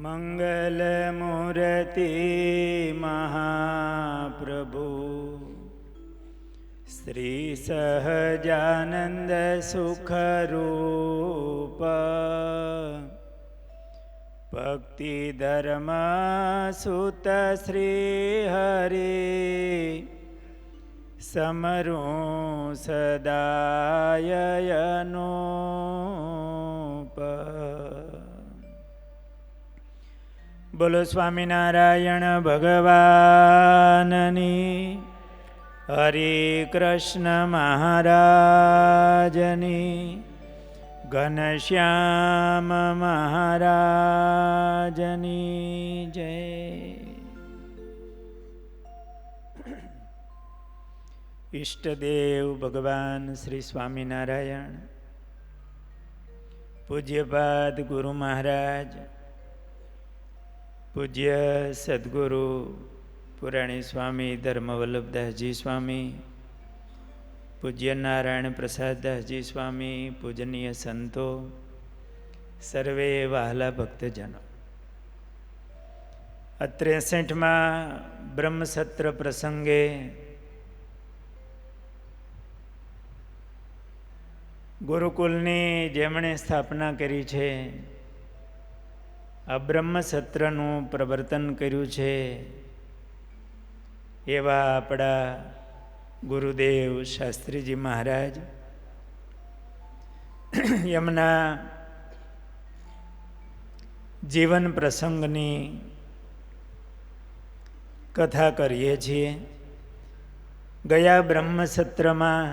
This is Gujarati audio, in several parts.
મંગલમૂર્તિ મહાપ્રભુ શ્રી સહજાનંદ સુખરૂપ ભક્તિ ધર્મ સુત શ્રી હરિ સમરું સદાયનુપ. બોલો સ્વામિનારાયણ ભગવાનની, હરે કૃષ્ણ મહારાજની, ઘનશ્યામ મહારાજની જય. ઈષ્ટદેવ ભગવાન શ્રી સ્વામિનારાયણ, પૂજ્યપાદ ગુરુ મહારાજ, પૂજ્ય સદગુરુ પુરાણી સ્વામી ધર્મવલ્લભદાસજી સ્વામી, પૂજ્ય નારાયણ પ્રસાદદાસજી સ્વામી, પૂજનીય સંતો, સર્વે વહાલા ભક્તજનો, 63માં બ્રહ્મસત્ર પ્રસંગે ગુરુકુલની જેમણે સ્થાપના કરી છે, આ બ્રહ્મસત્રનું પ્રવર્તન કર્યું છે, એવા આપણા ગુરુદેવ શાસ્ત્રીજી મહારાજ, એમના જીવન પ્રસંગની કથા કરીએ છીએ. ગયા બ્રહ્મસત્રમાં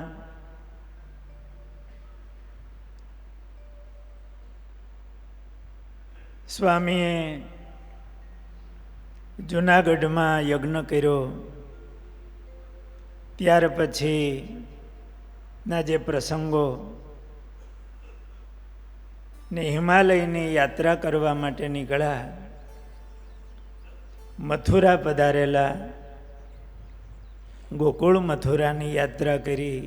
સ્વામીએ જૂનાગઢમાં યજ્ઞ કર્યો, ત્યાર પછીના જે પ્રસંગો ને હિમાલયની યાત્રા કરવા માટે નીકળ્યા, મથુરા પધારેલા, ગોકુળ મથુરાની યાત્રા કરી,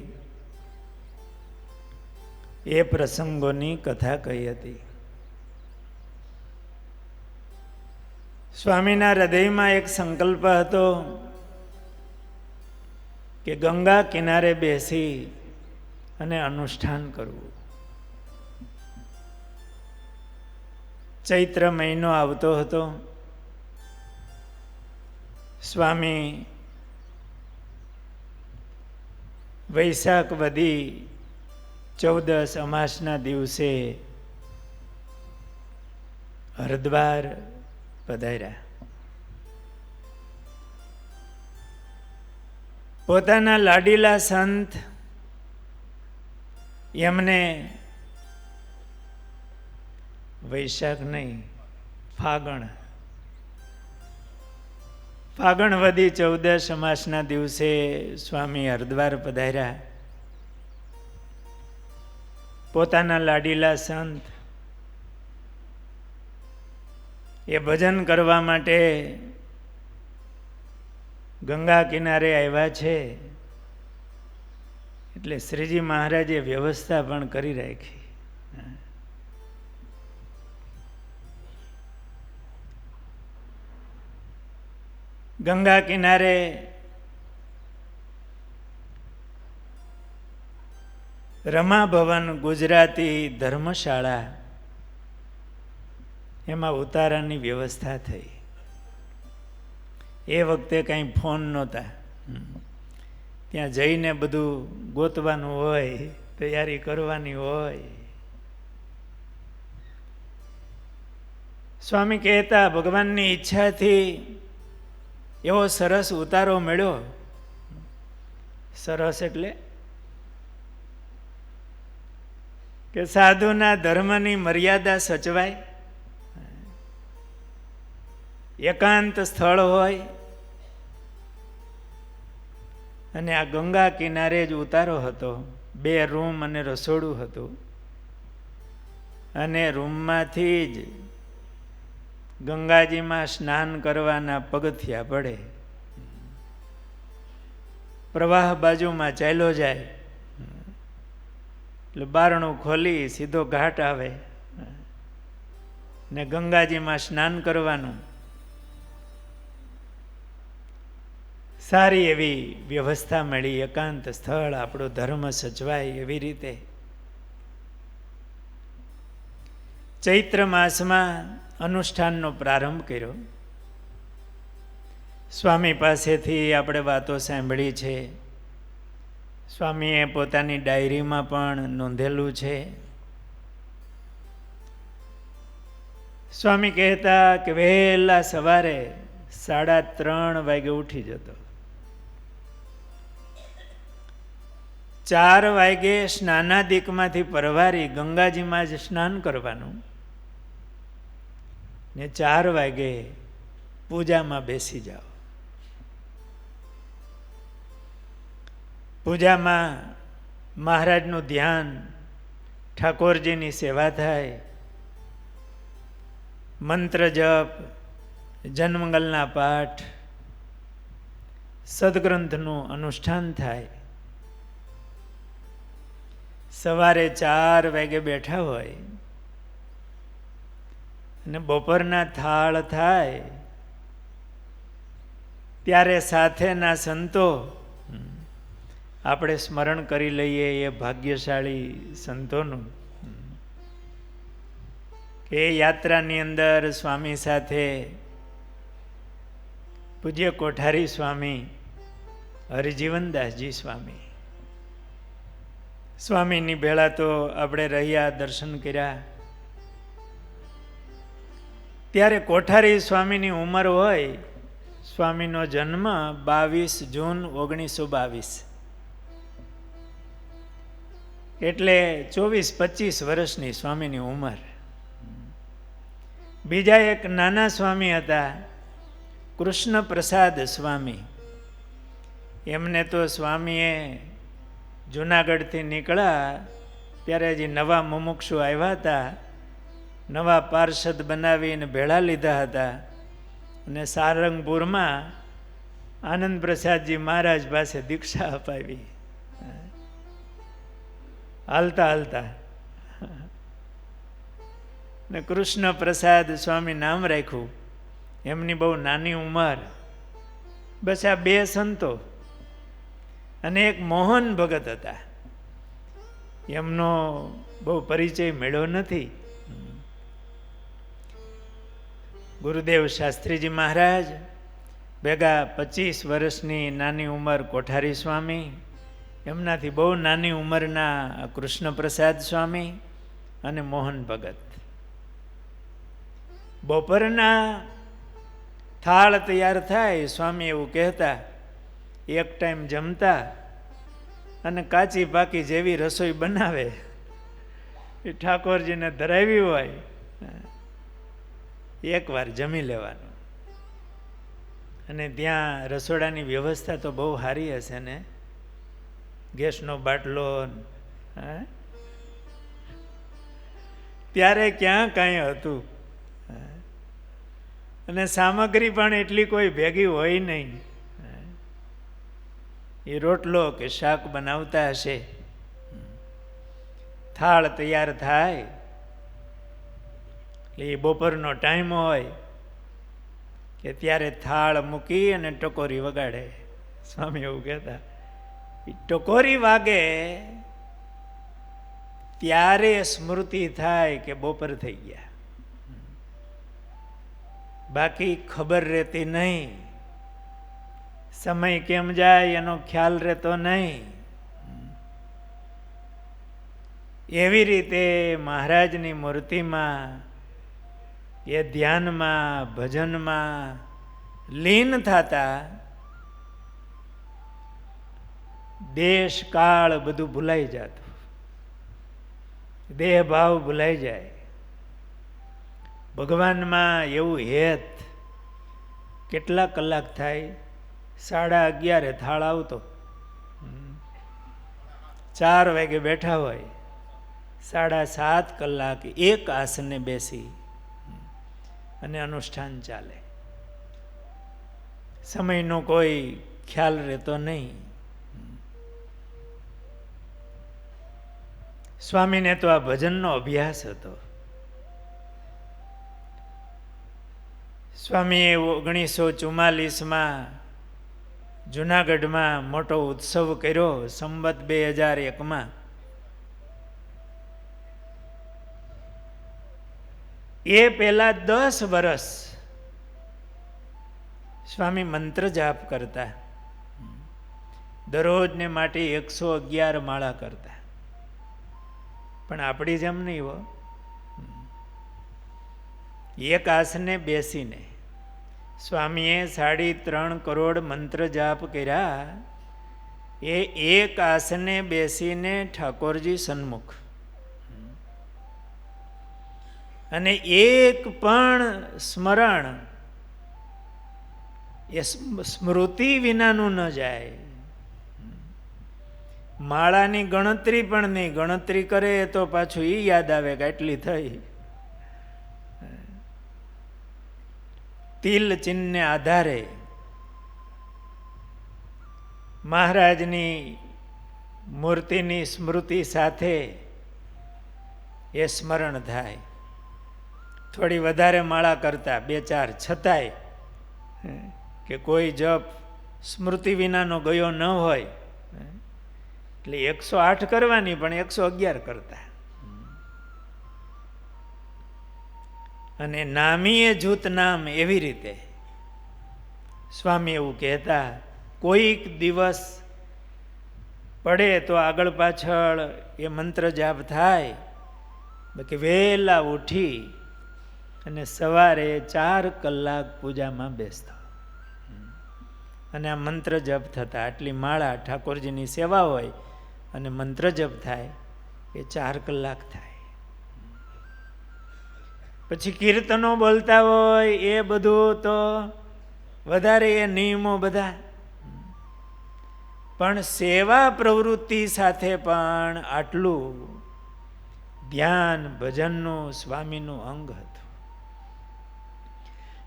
એ પ્રસંગોની કથા કહી હતી. સ્વામીના હૃદયમાં એક સંકલ્પ હતો કે ગંગા કિનારે બેસી અને અનુષ્ઠાન કરવું. ચૈત્ર મહિનો આવતો હતો. સ્વામી વૈશાખ વદી 14 અમાસના દિવસે હરદ્વાર પધાર્યા. પોતાના લાડીલા સંત એમને વૈશાખ નહીં, ફાગણ વદી 14 અમાસના દિવસે સ્વામી હરદ્વાર પધાર્યા. પોતાના લાડીલા સંત એ ભજન કરવા માટે ગંગા કિનારે આવ્યા છે, એટલે શ્રીજી મહારાજે વ્યવસ્થા પણ કરી રાખી. ગંગા કિનારે રમાભવન ગુજરાતી ધર્મશાળા, એમાં ઉતારાની વ્યવસ્થા થઈ. એ વખતે કંઈ ફોન નહોતા, ત્યાં જઈને બધું ગોતવાનું હોય, તૈયારી કરવાની હોય. સ્વામી કહેતા, ભગવાનની ઈચ્છાથી એવો સરસ ઉતારો મળ્યો. સરસ એટલે કે સાધુના ધર્મની મર્યાદા સચવાય, એકાંત સ્થળ હોય, અને આ ગંગા કિનારે જ ઉતારો હતો. 2 રૂમ અને રસોડું હતું, અને રૂમમાંથી જ ગંગાજીમાં સ્નાન કરવાના પગથિયા પડે. પ્રવાહ બાજુમાં ચાલ્યો જાય એટલે બારણું ખોલી સીધો ઘાટ આવે. ને ગંગાજીમાં સ્નાન કરવાનું. સારી એવી વ્યવસ્થા મળી, એકાંત સ્થળ, આપણો ધર્મ સચવાય એવી રીતે. ચૈત્ર માસમાં અનુષ્ઠાનનો પ્રારંભ કર્યો. સ્વામી પાસેથી આપણે વાતો સાંભળી છે. સ્વામીએ પોતાની ડાયરીમાં પણ નોંધેલું છે. સ્વામી કહેતા કે વહેલા સવારે 3:30 વાગે ઉઠી જતો. 4 વાગે સ્નાનાદિકમાંથી પરવારી ગંગાજીમાં જ સ્નાન કરવાનું ને 4 વાગે પૂજામાં બેસી જાઓ. પૂજામાં મહારાજનું ધ્યાન, ઠાકોરજીની સેવા થાય, મંત્ર જપ, જન્મંગલના પાઠ, સદગ્રંથનું અનુષ્ઠાન થાય. સવારે 4 વાગે બેઠા હોય અને બપોરના થાળ થાય ત્યારે સાથેના સંતો આપણે સ્મરણ કરી લઈએ એ ભાગ્યશાળી સંતોનું કે એ યાત્રાની અંદર સ્વામી સાથે પૂજ્ય કોઠારી સ્વામી, હરિજીવનદાસજી સ્વામી, સ્વામીની ભેળા તો આપણે રહ્યા, દર્શન કર્યા. ત્યારે કોઠારી સ્વામીની ઉંમર હોય, સ્વામીનો જન્મ 22 જૂન 1922, એટલે 24-25 વર્ષની સ્વામીની ઉંમર. બીજા એક નાના સ્વામી હતા, કૃષ્ણ પ્રસાદ સ્વામી. એમને તો સ્વામીએ જુનાગઢથી નીકળ્યા ત્યારે હજી નવા મુમુક્ષુ આવ્યા હતા, નવા પાર્ષદ બનાવીને ભેળા લીધા હતા અને સારંગપુરમાં આનંદ પ્રસાદજી મહારાજ પાસે દીક્ષા અપાવી. હાલતા હાલતા ને કૃષ્ણ પ્રસાદ સ્વામી નામ રાખ્યું. એમની બહુ નાની ઉંમર. બસ આ 2 સંતો અને એક મોહન ભગત હતા. એમનો બહુ પરિચય મળ્યો નથી. ગુરુદેવ શાસ્ત્રીજી મહારાજ ભેગા 25 વર્ષની નાની ઉંમર કોઠારી સ્વામી, એમનાથી બહુ નાની ઉંમરના કૃષ્ણ પ્રસાદ સ્વામી અને મોહન ભગત. બપોરના થાળ તૈયાર થાય, સ્વામી એવું કહેતા, એક ટાઈમ જમતા અને કાચી પાકી જેવી રસોઈ બનાવે એ ઠાકોરજીને ધરાવી હોય, એકવાર જમી લેવાનું. અને ત્યાં રસોડાની વ્યવસ્થા તો બહુ સારી હશે ને, ગેસનો બાટલો. ત્યારે ક્યાં કાંઈ હતું અને સામગ્રી પણ એટલી કોઈ ભેગી હોય નહીં. એ રોટલો કે શાક બનાવતા હશે. થાળ તૈયાર થાય એટલે એ બપોરનો ટાઈમ હોય કે ત્યારે થાળ મૂકી અને ટકોરી વગાડે. સ્વામી એવું કહેતા, ટકોરી વાગે ત્યારે સ્મૃતિ થાય કે બપોર થઈ ગયા, બાકી ખબર રહેતી નહીં. સમય કેમ જાય એનો ખ્યાલ રહેતો નહીં. એવી રીતે મહારાજની મૂર્તિમાં, એ ધ્યાનમાં, ભજનમાં લીન થતા દેશ કાળ બધું ભૂલાઈ જતું, દેહ ભાવ ભૂલાઈ જાય. ભગવાનમાં એવું હેત. કેટલા કલાક થાય? 11:30 થાળ આવતો. 4 વાગે બેઠા હોય, 7.5 કલાક એક આસને બેસી અને અનુષ્ઠાન ચાલે. સમયનો કોઈ ખ્યાલ રહેતો નહીં. સ્વામીને તો આ ભજનનો અભ્યાસ હતો. સ્વામીએ 1944માં જુનાગઢમાં મોટો ઉત્સવ કર્યો. સંવત 2001માં એ પહેલા 10 વર્ષ સ્વામી મંત્ર જાપ કરતા. દરરોજને માટે 111 માળા કરતા. પણ આપણી જેમ નહીં હો. એક આસને બેસીને સ્વામીએ 3.5 કરોડ મંત્ર જાપ કર્યા. એ એક આસને બેસીને ઠાકોરજી સન્મુખ, અને એક પણ સ્મરણ એ સ્મૃતિ વિનાનું ન જાય. માળાની ગણતરી પણ નહીં. ગણતરી કરે તો પાછું એ યાદ આવે કે આટલી થઈ. તિલ ચિહ્નને આધારે મહારાજની મૂર્તિની સ્મૃતિ સાથે એ સ્મરણ થાય. થોડી વધારે માળા કરતા 2-4, છતાંય કે કોઈ જપ સ્મૃતિ વિનાનો ગયો ન હોય એટલે 108 કરવાની, પણ 111 કરતા. અને નામીએ જૂથ નામ એવી રીતે સ્વામી એવું કહેતા. કોઈક દિવસ પડે તો આગળ પાછળ એ મંત્ર જાપ થાય. બાકી વહેલા ઉઠી અને સવારે 4 કલાક પૂજામાં બેસતા અને આ મંત્ર જપ થતા. આટલી માળા ઠાકોરજીની સેવા હોય અને મંત્ર જપ થાય એ 4 કલાક થાય. પછી કીર્તનો બોલતા હોય એ બધું તો વધારે, એ નિયમો બધા. પણ સેવા પ્રવૃત્તિ સાથે પણ આટલું ધ્યાન ભજનનું સ્વામીનું અંગ હતું.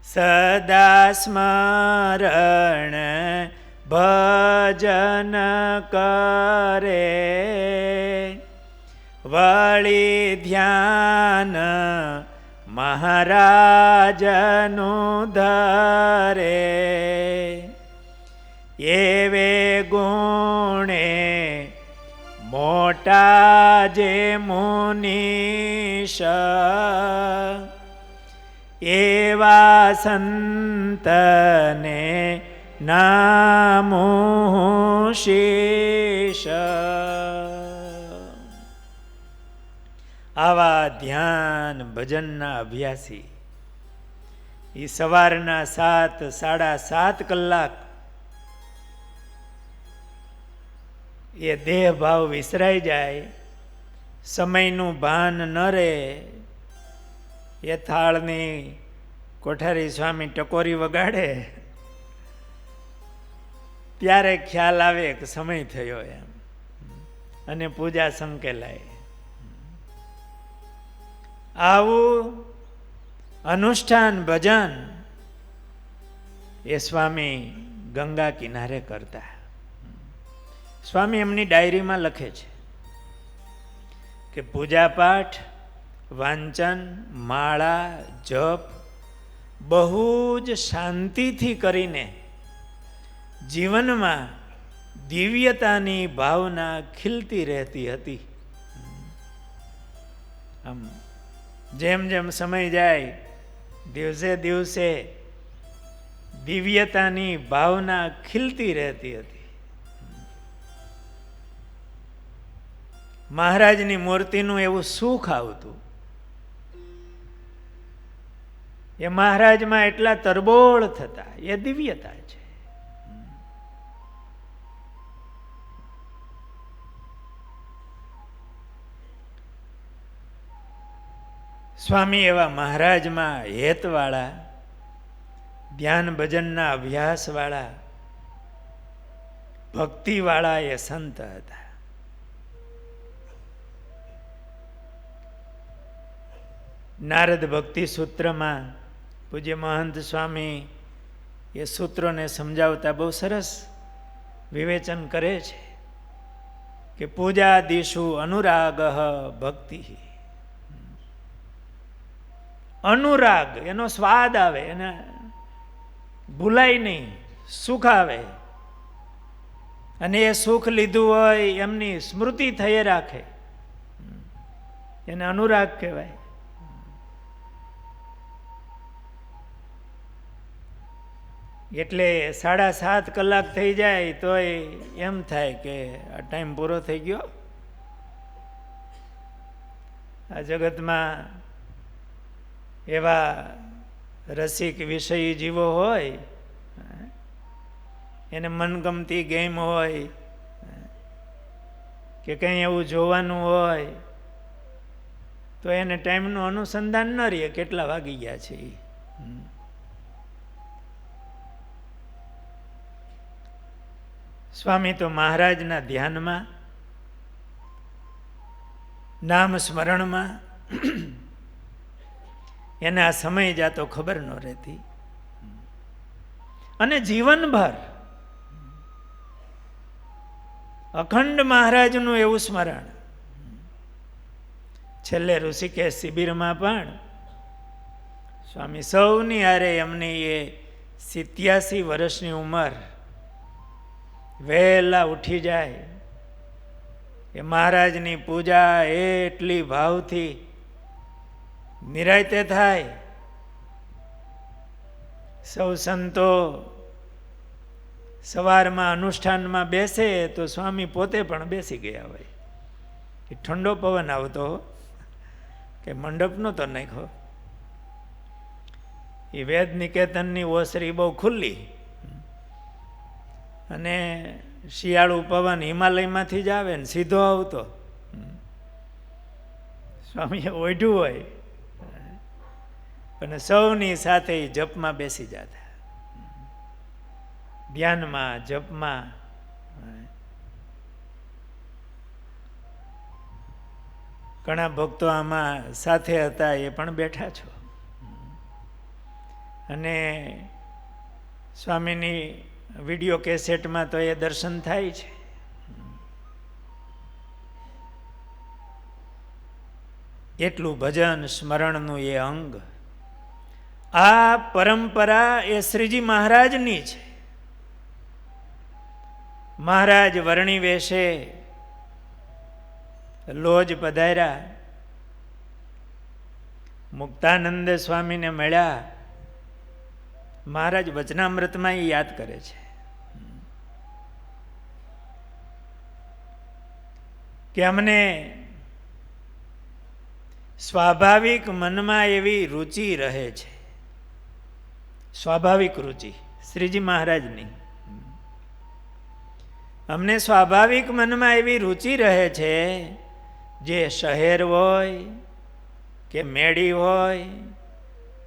સદા સ્મરણ ભજન કરે, વળી ધ્યાન મહારાજનું ધરે. એવે ગુણે મોટા જે મુનીશ, એવા સંતને નામું શીશ. આવા ધ્યાન ભજનના અભ્યાસી એ સવારના 7, 7.5 કલાક એ દેહ ભાવ વિસરાઈ જાય, સમયનું ભાન ન રહે. એ થાળની કોઠારી સ્વામી ટકોરી વગાડે ત્યારે ખ્યાલ આવે કે સમય થયો એમ, અને પૂજા સંકેલાય. આવું અનુષ્ઠાન ભજન એ સ્વામી ગંગા કિનારે કરતા. સ્વામી એમની ડાયરીમાં લખે છે કે પૂજાપાઠ, વાંચન, માળા, જપ બહુ જ શાંતિથી કરીને જીવનમાં દિવ્યતાની ભાવના ખીલતી રહેતી હતી. આમ જેમ જેમ સમય જાય દિવસે દિવસે દિવ્યતાની ભાવના ખીલતી રહેતી હતી. મહારાજની મૂર્તિનું એવું સુખ આવતું. એ મહારાજમાં એટલા તરબોળ થતા. એ દિવ્યતા છે. સ્વામી એવા મહારાજમાં હેતવાળા, ધ્યાન ભજનના અભ્યાસવાળા, ભક્તિવાળા એ સંત હતા. નારદ ભક્તિ સૂત્રમાં પૂજ્ય મહંત સ્વામી એ સૂત્રોને સમજાવતા બહુ સરસ વિવેચન કરે છે કે પૂજાદિષુ અનુરાગ ભક્તિ. અનુરાગ એનો સ્વાદ આવે, એને ભૂલાય નહીં, સુખ આવે, અને એ સુખ લીધું હોય એમની સ્મૃતિ થઈ રાખે, એને અનુરાગ કહેવાય. એટલે 7.5 કલાક થઈ જાય તોય એમ થાય કે આ ટાઈમ પૂરો થઈ ગયો. આ જગતમાં એવા રસિક વિષયી જીવો હોય, એને મનગમતી ગેમ હોય કે કંઈ એવું જોવાનું હોય તો એને ટાઈમનું અનુસંધાન ન રહે કેટલા વાગી ગયા છે. સ્વામી તો મહારાજના ધ્યાનમાં, નામ સ્મરણમાં એને આ સમય જાતો ખબર ન રહેતી. અને જીવનભર અખંડ મહારાજનું એવું સ્મરણ. છેલ્લે ઋષિકેશ શિબિરમાં પણ સ્વામી સૌની હારે એમની એ 87 વર્ષની ઉંમર વહેલા ઉઠી જાય, એ મહારાજની પૂજા એટલી ભાવથી નિરાયતે થાય. સૌ સંતો સવારમાં અનુષ્ઠાનમાં બેસે તો સ્વામી પોતે પણ બેસી ગયા હોય. એ ઠંડો પવન આવતો કે મંડપનો તો નાખ્યો. એ વેદ નિકેતનની ઓસરી બહુ ખુલ્લી, અને શિયાળુ પવન હિમાલયમાંથી જ આવે ને સીધો આવતો. સ્વામીએ ઓઢ્યું હોય અને સૌની સાથે જપમાં બેસી જતા, ધ્યાનમાં, જપમાં. ઘણા ભક્તો આમાં સાથે હતા, એ પણ બેઠા છો. અને સ્વામીની વિડીયો કેસેટમાં તો એ દર્શન થાય છે. એટલું ભજન સ્મરણનું એ અંગ. આ પરંપરા એ શ્રીજી મહારાજની છે. મહારાજ વર્ણી વેશે લોજ પધાર્યા, મુક્તાનંદ સ્વામીને મળ્યા. મહારાજ વચનામૃતમાં એ યાદ કરે છે કે અમને સ્વાભાવિક મનમાં એવી રુચિ રહે છે, સ્વાભાવિક રુચિ શ્રીજી મહારાજની. અમને સ્વાભાવિક મનમાં એવી રુચિ રહે છે, જે શહેર હોય કે મેળી હોય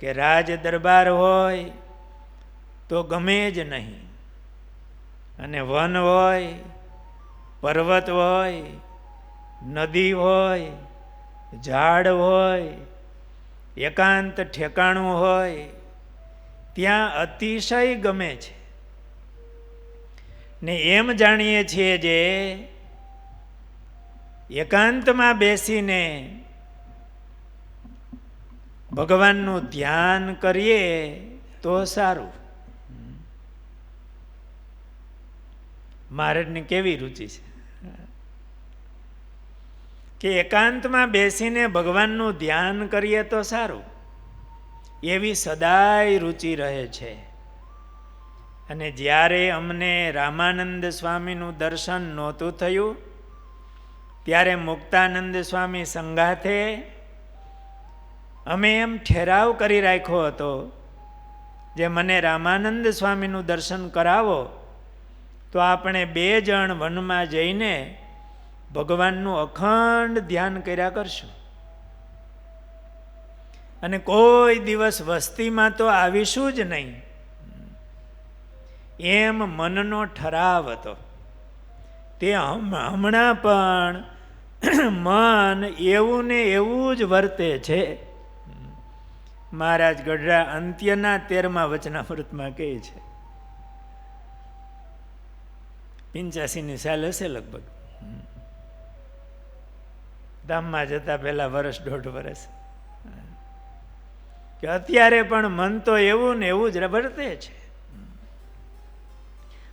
કે રાજ દરબાર હોય તો ગમે જ નહીં. અને વન હોય, પર્વત હોય, નદી હોય, ઝાડ હોય, એકાંત ઠેકાણું હોય, ત્યાં અતિશય ગમે છે. ને એમ જાણીએ છીએ જે એકાંતમાં બેસીને ભગવાનનું ધ્યાન કરીએ તો સારું. મહારાજની કેવી રુચિ છે કે એકાંતમાં બેસીને ભગવાનનું ધ્યાન કરીએ તો સારું, એવી સદાય રુચિ રહે છે. અને જ્યારે અમને રામાનંદ સ્વામીનું દર્શન નહોતું થયું ત્યારે મુક્તાનંદ સ્વામી સંગાથે અમે એમ ઠેરાવ કરી રાખ્યો હતો, જે મને રામાનંદ સ્વામીનું દર્શન કરાવો તો આપણે 2 જણ વનમાં જઈને ભગવાનનું અખંડ ધ્યાન કર્યા કરશું. અને કોઈ દિવસ વસ્તીમાં તો આવીશું જ નહીં, એમ મનનો ઠરાવ હતો. તે હમણાં પણ મન એવું ને એવું જ વર્તે છે. મહારાજ ગઢડા અંત્યના 13મા વચનામૃતમાં કહે છે, 85ની સાલ હશે લગભગ, ધામમાં જતા પહેલા 1.5 વર્ષ, કે અત્યારે પણ મન તો એવું ને એવું જ વર્તે છે.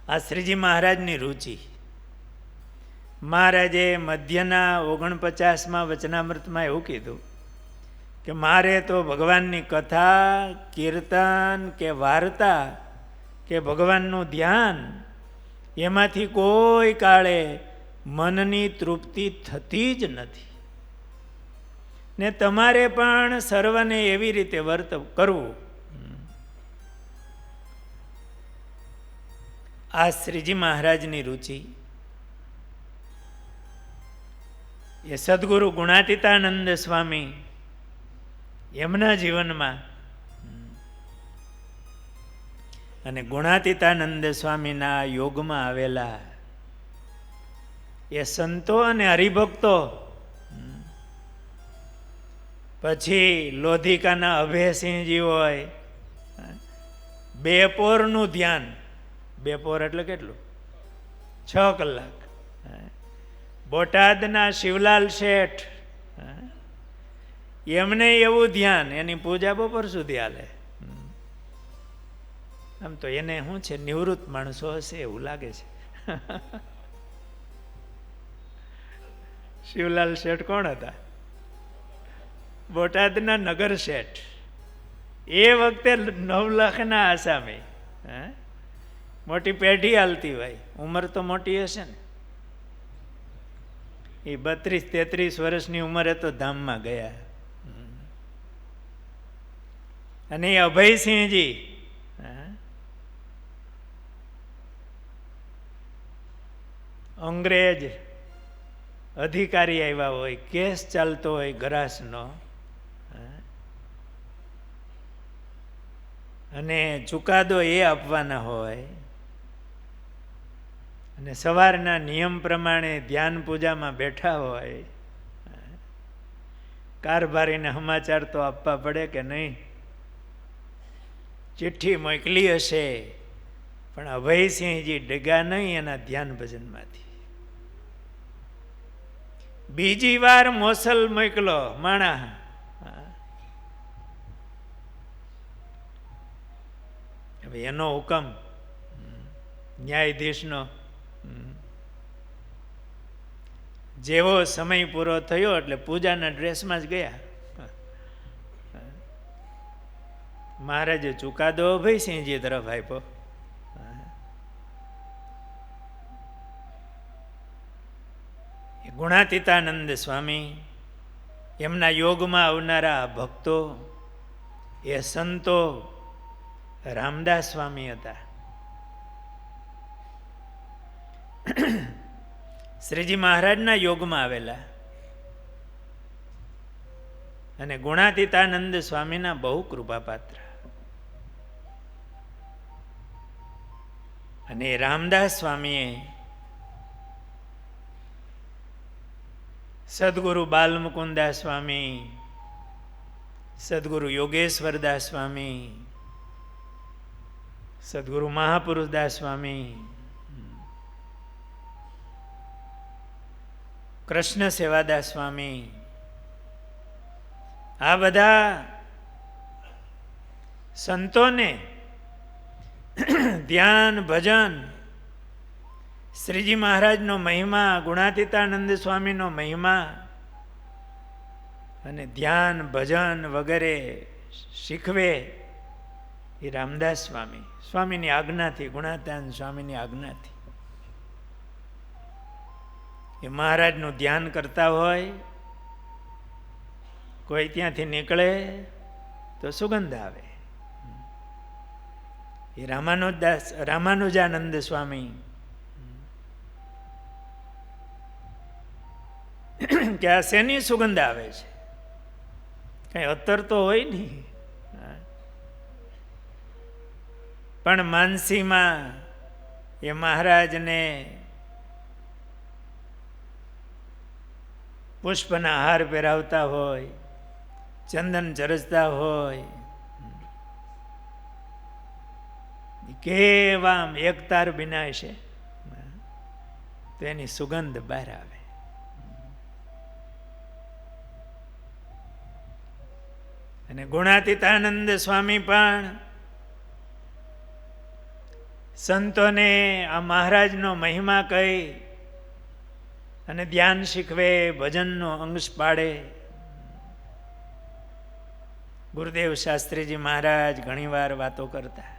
આ શ્રીજી મહારાજની રુચિ. મહારાજે મધ્યના 49માં વચનામૃતમાં એવું કીધું કે મારે તો ભગવાનની કથા, કીર્તન કે વાર્તા કે ભગવાનનું ધ્યાન એમાંથી કોઈ કાળે મનની તૃપ્તિ થતી જ નથી. ને તમારે પણ સર્વને એવી રીતે કરવું. આ શ્રીજી મહારાજની રુચિ એ સદગુરુ ગુણાતીતાનંદ સ્વામી એમના જીવનમાં અને ગુણાતીતાનંદ સ્વામીના યોગમાં આવેલા એ સંતો અને હરિભક્તો, પછી લોધિકાના અભયસિંહજી હોય, બેપોરનું ધ્યાન, બેપોર એટલે કેટલું? 6 કલાક. બોટાદના શિવલાલ શેઠ, એમને એવું ધ્યાન, એની પૂજા બપોર સુધી હાલે. આમ તો એને શું છે, નિવૃત્ત માણસો હશે એવું લાગે છે. શિવલાલ શેઠ કોણ હતા? બોટાદના નગર શેઠ. એ વખતે 9 લાખના આસામી. મોટી પેઢી હાલતી હોય, ઉંમર તો મોટી હશે ને. એ 32-33 વર્ષની ઉંમરે તો ધામમાં ગયા. અને એ અભયસિંહજી અંગ્રેજ અધિકારી આવ્યા હોય, કેસ ચાલતો હોય ગરાસનો, અને ચુકાદો એ આપવાના હોય, અને સવારના નિયમ પ્રમાણે ધ્યાન પૂજામાં બેઠા હોય. કારભારીને સમાચાર તો આપવા પડે કે નહીં? ચિઠ્ઠી મોકલી હશે, પણ અભયસિંહજી ડગા નહીં એના ધ્યાન ભજનમાંથી. બીજી વાર મોસલ મોકલો માણા, હવે એનો હુકમ ન્યાયાધીશનો. જેવો સમય પૂરો થયો એટલે પૂજાના ડ્રેસમાં જ ગયા. મહારાજે ચુકાદો અભયસિંહજી તરફ આપ્યો. ગુણાતીતાનંદ સ્વામી, એમના યોગમાં આવનારા ભક્તો, એ સંતો રામદાસ સ્વામી હતા. શ્રીજી મહારાજના યોગમાં આવેલા અને ગુણાતીતાનંદ સ્વામીના બહુ કૃપાપાત્ર. અને રામદાસ સ્વામીએ સદગુરુ બાલમુકુદાસ સ્વામી, સદગુરુ યોગેશ્વરદાસ સ્વામી, સદગુરુ મહાપુરુષદાસ સ્વામી, કૃષ્ણ સેવાદાસ સ્વામી, આ બધા સંતોને ધ્યાન, ભજન, શ્રીજી મહારાજનો મહિમા, ગુણાતીતાનંદ સ્વામીનો મહિમા અને ધ્યાન, ભજન વગેરે શીખવે એ રામદાસ સ્વામી, સ્વામીની આજ્ઞાથી, ગુણાતીતાનંદ સ્વામીની આજ્ઞાથી. એ મહારાજનું ધ્યાન કરતા હોય, કોઈ ત્યાંથી નીકળે તો સુગંધ આવે. એ રામાનુજાનંદ સ્વામી કે આ શેની સુગંધ આવે છે? કઈ અત્તર તો હોય નહીં. પણ માનસીમાં એ મહારાજને પુષ્પના હાર પહેરાવતા હોય, ચંદન ચરસતા હોય, કેવા એકતાર બિનાય છે તો એની સુગંધ બહાર આવે. અને ગુણાતીતાનંદ સ્વામી પણ સંતોને આ મહારાજનો મહિમા કહી અને ધ્યાન શીખવે, ભજનનો અંશ પાડે. ગુરુદેવ શાસ્ત્રીજી મહારાજ ઘણીવાર વાતો કરતા.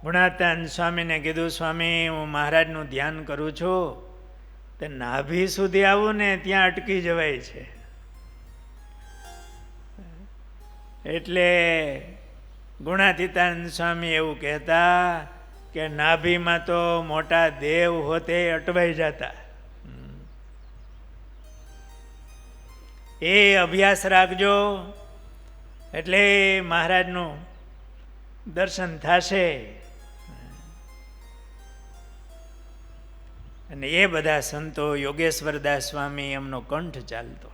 ગુણાતાન સ્વામીને કીધું, સ્વામી હું મહારાજનું ધ્યાન કરું છું, તે નાભી સુધી આવું ને ત્યાં અટકી જવાય છે. એટલે ગુણાતીતાનંદ સ્વામી એવું કહેતા કે નાભીમાં તો મોટા દેવ હોતે અટવાઈ જતા. એ અભ્યાસ રાખજો એટલે મહારાજનું દર્શન થશે. અને એ બધા સંતો, યોગેશ્વરદાસ સ્વામી એમનો કંઠ ચાલતો,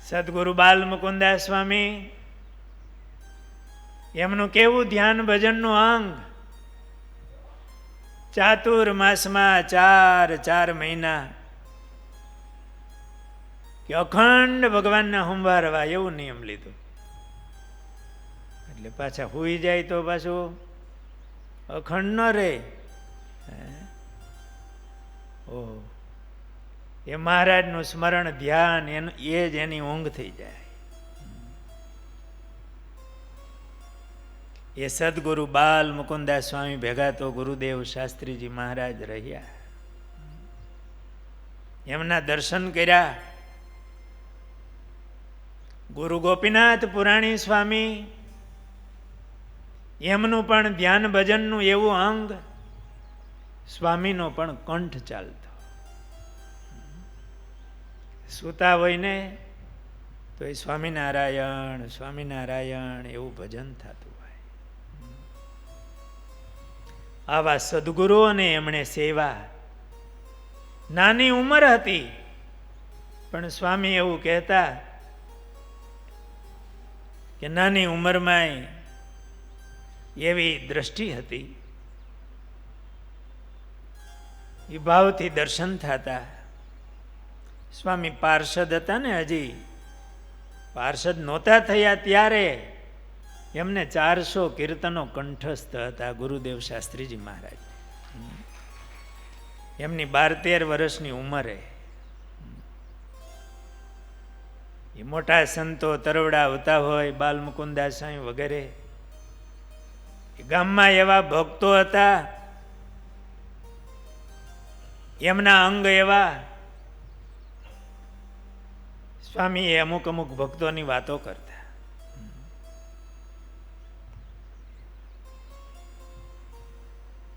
સદગુરુ બાલ મુકુદાસ સ્વામી એમનું કેવું ધ્યાન ભજનનું અંગ. ચાતુર્માસમાં 4 મહિના કે અખંડ ભગવાનના સંભાળવા એવું નિયમ લીધું. એટલે પાછા હુઈ જાય તો પાછું અખંડ ન રહે. ઓહ, એ મહારાજનું સ્મરણ ધ્યાન એ જ એની ઊંઘ થઈ જાય. એ સદગુરુ બાલ મુકુદાસ સ્વામી ભેગા તો ગુરુદેવ શાસ્ત્રીજી મહારાજ રહ્યા. એમના દર્શન કર્યા. ગુરુ ગોપીનાથ પુરાણી સ્વામી એમનું પણ ધ્યાન ભજનનું એવું અંગ, સ્વામીનો પણ કંઠ ચાલતો. સૂતા હોય ને તો એ સ્વામિનારાયણ સ્વામિનારાયણ એવું ભજન થતું હોય. આવા સદગુરુઓને એમણે સેવા. નાની ઉંમર હતી પણ સ્વામી એવું કહેતા કે નાની ઉંમરમાં એવી દ્રષ્ટિ હતી, એ ભાવથી દર્શન થતા. સ્વામી પાર્ષદ હતા ને, હજી પાર્ષદ નહોતા થયા ત્યારે એમને 400 કીર્તનો કંઠસ્થ હતા. ગુરુદેવ શાસ્ત્રીજી મહારાજ એમની 12-13 વર્ષની ઉંમરે. એ મોટા સંતો તરવડા આવતા હોય, બાલ મુકુદાસ સ્વામી વગેરે. ગામમાં એવા ભક્તો હતા, એમના અંગ એવા. સ્વામી અમુક ભક્તોની વાતો કરતા.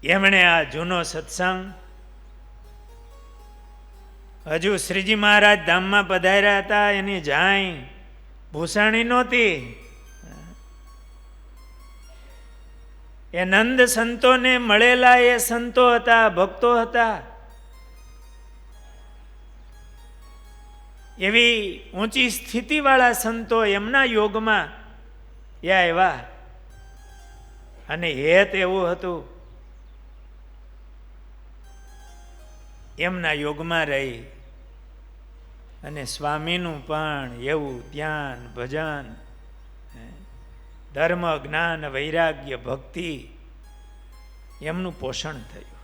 એમણે આ જૂનો સત્સંગ, હજુ શ્રીજી મહારાજ ધામમાં પધાર્યા હતા, એની જાય ભૂષાણી નહોતી. એ નંદ સંતોને મળેલા એ સંતો હતા, ભક્તો હતા. એવી ઊંચી સ્થિતિવાળા સંતો એમના યોગમાં એ આવ્યા. અને હેત એવું હતું, એમના યોગમાં રહી અને સ્વામીનું પણ એવું ધ્યાન ભજન, ધર્મ જ્ઞાન વૈરાગ્ય ભક્તિ એમનું પોષણ થયું.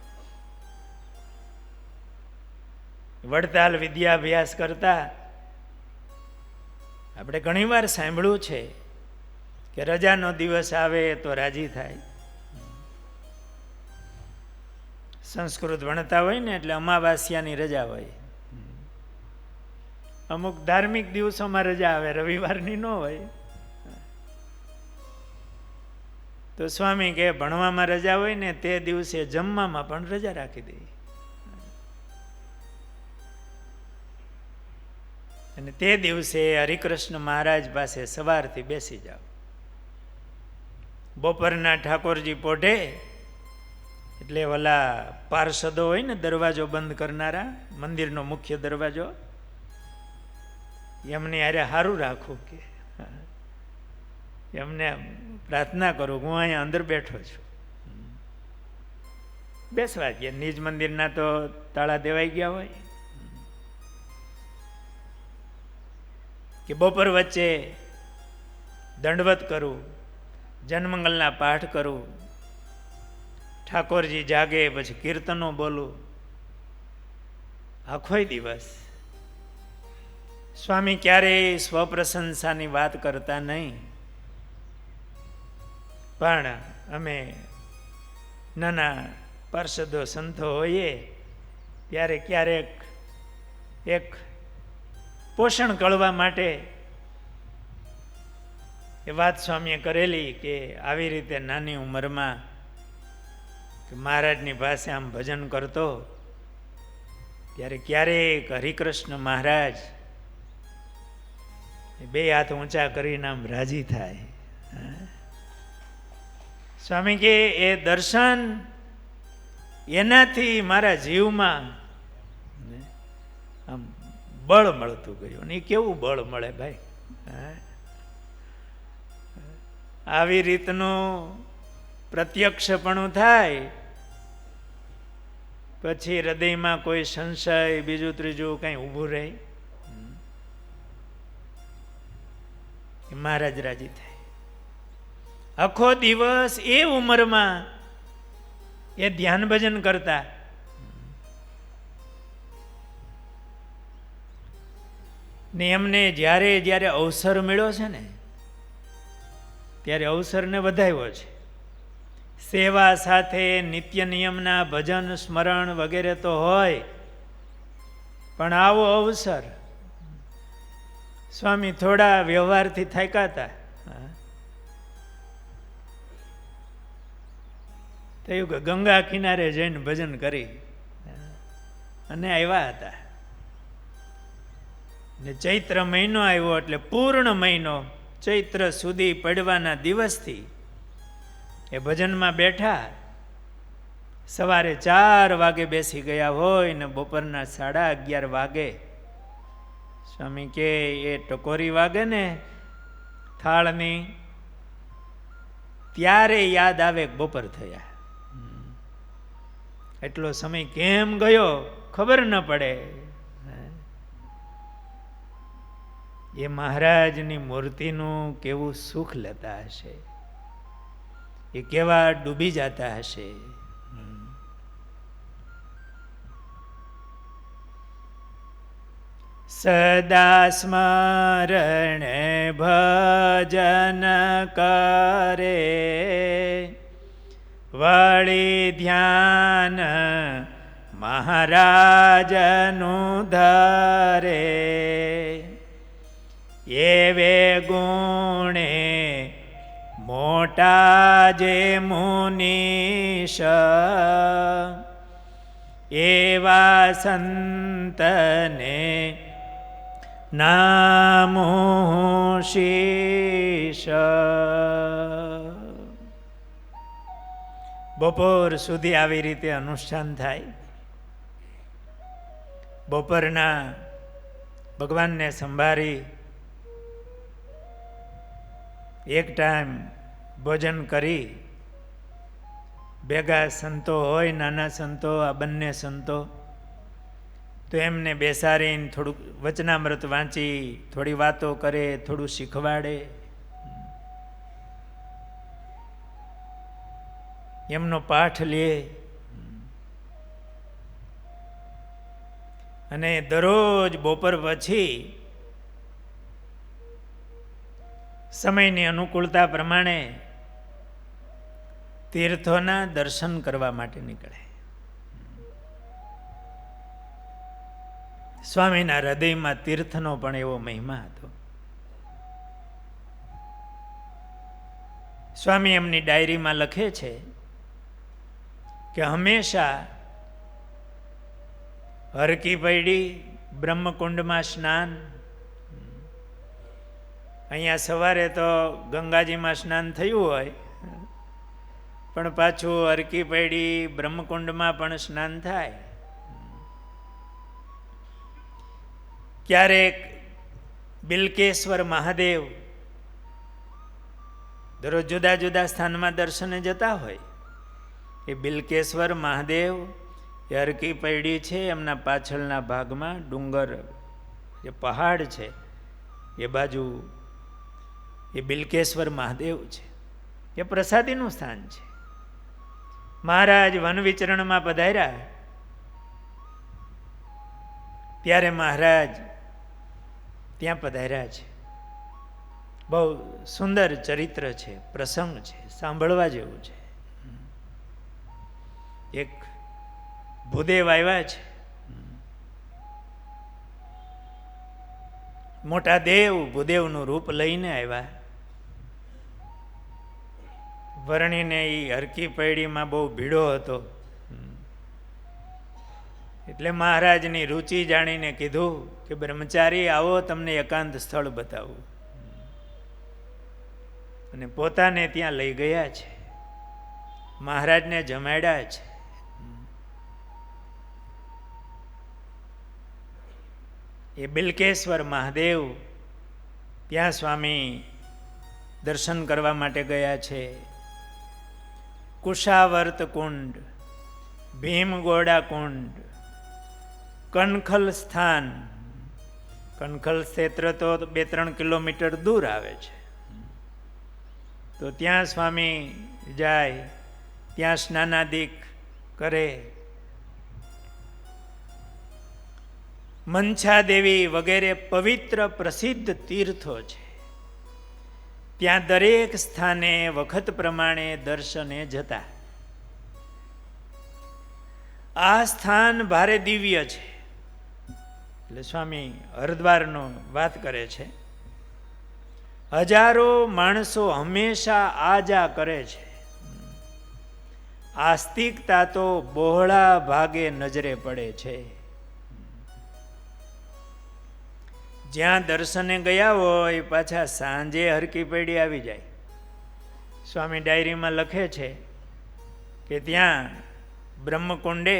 વડતાલ વિદ્યાભ્યાસ કરતા આપણે ઘણીવાર સાંભળ્યું છે કે રજાનો દિવસ આવે તો રાજી થાય. સંસ્કૃત ભણતા હોય ને એટલે અમાવાસ્યાની રજા હોય. અમુક ધાર્મિક દિવસોમાં રજા આવે, રવિવારની ન હોય. તો સ્વામી કે ભણવામાં રજા હોય ને તે દિવસે જમવામાં પણ રજા રાખી દે. અને તે દિવસે હરિકૃષ્ણ મહારાજ પાસે સવારથી બેસી જાઓ. બપોરના ઠાકોરજી પોઢે એટલે ઓલા પાર્ષદો હોય ને દરવાજો બંધ કરનારા, મંદિરનો મુખ્ય દરવાજો, એમને અરે સારું રાખવું કે એમને પ્રાર્થના કરું હું અહીંયા અંદર બેઠો છું. બેસવા ગયા. નિજ મંદિરના તો તાળા દેવાઈ ગયા હોય કે બપોર વચ્ચે દંડવત કરું, જનમંગલના પાઠ કરું, ઠાકોરજી જાગે પછી કીર્તનો બોલું, આખોય દિવસ. સ્વામી ક્યારેય સ્વપ્રશંસાની વાત કરતા નહીં, પણ અમે નાના પાર્ષદો સંતો હોઈએ ત્યારે ક્યારેક એક પોષણ કળવા માટે એ વાત સ્વામીએ કરેલી કે આવી રીતે નાની ઉંમરમાં કે મહારાજની પાસે આમ ભજન કરતો ત્યારે ક્યારેક હરિકૃષ્ણ મહારાજ બે હાથ ઊંચા કરીને આમ રાજી થાય. સ્વામી કે એ દર્શન એનાથી મારા જીવમાં આમ બળ મળતું ગયું. અને એ કેવું બળ મળે ભાઈ? આવી રીતનું પ્રત્યક્ષપણું થાય પછી હૃદયમાં કોઈ સંશય બીજું ત્રીજું કંઈ ઊભું રહે, મહારાજ રાજી થાય. આખો દિવસ એ ઉંમરમાં એ ધ્યાન ભજન કરતા. ને એમને જ્યારે જ્યારે અવસર મળ્યો છે ને ત્યારે અવસરને વધાવ્યો છે. સેવા સાથે નિત્ય નિયમના ભજન સ્મરણ વગેરે તો હોય, પણ આવો અવસર સ્વામી થોડા વ્યવહારથી થાક્યા હતા. થયું કે ગંગા કિનારે જઈને ભજન કરી અને આવ્યા હતા. ને ચૈત્ર મહિનો આવ્યો એટલે પૂર્ણ મહિનો ચૈત્ર સુધી પડવાના દિવસથી એ ભજનમાં બેઠા. સવારે 4 વાગે બેસી ગયા હોય ને બપોરના 11:30 વાગે સ્વામી કે એ ટકોરી વાગે ને થાળની, ત્યારે યાદ આવે બપોર થયા. એટલો સમય કેમ ગયો ખબર ન પડે. એ મહારાજની મૂર્તિનું કેવું સુખ લેતા હશે, એ કેવા ડૂબી જતા હશે. સદા સ્મરણ ભજન કરે વળી ધ્યાન મહારાજનું ધરે એવે ગુણે મોટા જે મુનીશ એવા સંતને નામો શીશ. બપોર સુધી આવી રીતે અનુષ્ઠાન થાય. બપોરના ભગવાનને સંભાળી એક ટાઈમ ભોજન કરી ભેગા સંતો હોય, નાના સંતો, આ બંને સંતો, તો એમને બેસાડીને થોડુંક વચનામૃત વાંચી થોડી વાતો કરે, થોડું શીખવાડે. એમનો પાઠ લે અને દરરોજ બપોર પછી સમયની અનુકૂળતા પ્રમાણે તીર્થોના દર્શન કરવા માટે નીકળે. સ્વામીના હૃદયમાં તીર્થનો પણ એવો મહિમા હતો. સ્વામી એમની ડાયરીમાં લખે છે કે હંમેશા હરકી પૈડી બ્રહ્મકુંડમાં સ્નાન, અહીંયા સવારે તો ગંગાજીમાં સ્નાન થયું હોય, પણ પાછું હરકી પૈડી બ્રહ્મકુંડમાં પણ સ્નાન થાય. ક્યારેક બિલકેશ્વર મહાદેવ દરરોજ જુદા જુદા સ્થાનમાં દર્શને જતા હોય. એ બિલકેશ્વર મહાદેવ એ હરકી પૈડી છે, એમના પાછળના ભાગમાં ડુંગર, જે પહાડ છે એ બાજુ એ બિલકેશ્વર મહાદેવ છે. એ પ્રસાદીનું સ્થાન છે. મહારાજ વન વિચરણમાં પધાર્યા ત્યારે મહારાજ ત્યાં પધાર્યા છે. બહુ સુંદર ચરિત્ર છે, પ્રસંગ છે, સાંભળવા જેવું છે. એક ભૂદેવ આવ્યા છે, મોટા દેવ ભૂદેવનું રૂપ લઈને આવ્યા. વર્ણીને એ હરકી પૈડીમાં બહુ ભીડો હતો એટલે મહારાજની રુચિ જાણીને કીધું કે બ્રહ્મચારી આવો, તમને એકાંત સ્થળ બતાવું. અને પોતાને ત્યાં લઈ ગયા છે. મહારાજને જમાડ્યા છે. એ બિલકેશ્વર મહાદેવ ત્યાં સ્વામી દર્શન કરવા માટે ગયા છે. કુશાવર્ત કુંડ, ભીમગોડા કુંડ, કનખલ સ્થાન. કનખલ ક્ષેત્ર તો 2-3 કિલોમીટર દૂર આવે છે. તો ત્યાં સ્વામી જાય, ત્યાં સ્નાનાદિક કરે. મનછા દેવી વગેરે પવિત્ર પ્રસિદ્ધ તીર્થો છે. ત્યાં દરેક સ્થાને વખત પ્રમાણે દર્શને જતા. આ સ્થાન ભારે દિવ્ય છે. એટલે સ્વામી હરદ્વારનો વાત કરે છે. હજારો માણસો હંમેશા આ જા કરે છે. આસ્તિકતા તો બહોળા ભાગે નજરે પડે છે. જ્યાં દર્શને ગયા હોય પાછા સાંજે હરકી પૈડી આવી જાય. સ્વામી ડાયરીમાં લખે છે કે ત્યાં બ્રહ્મકુંડે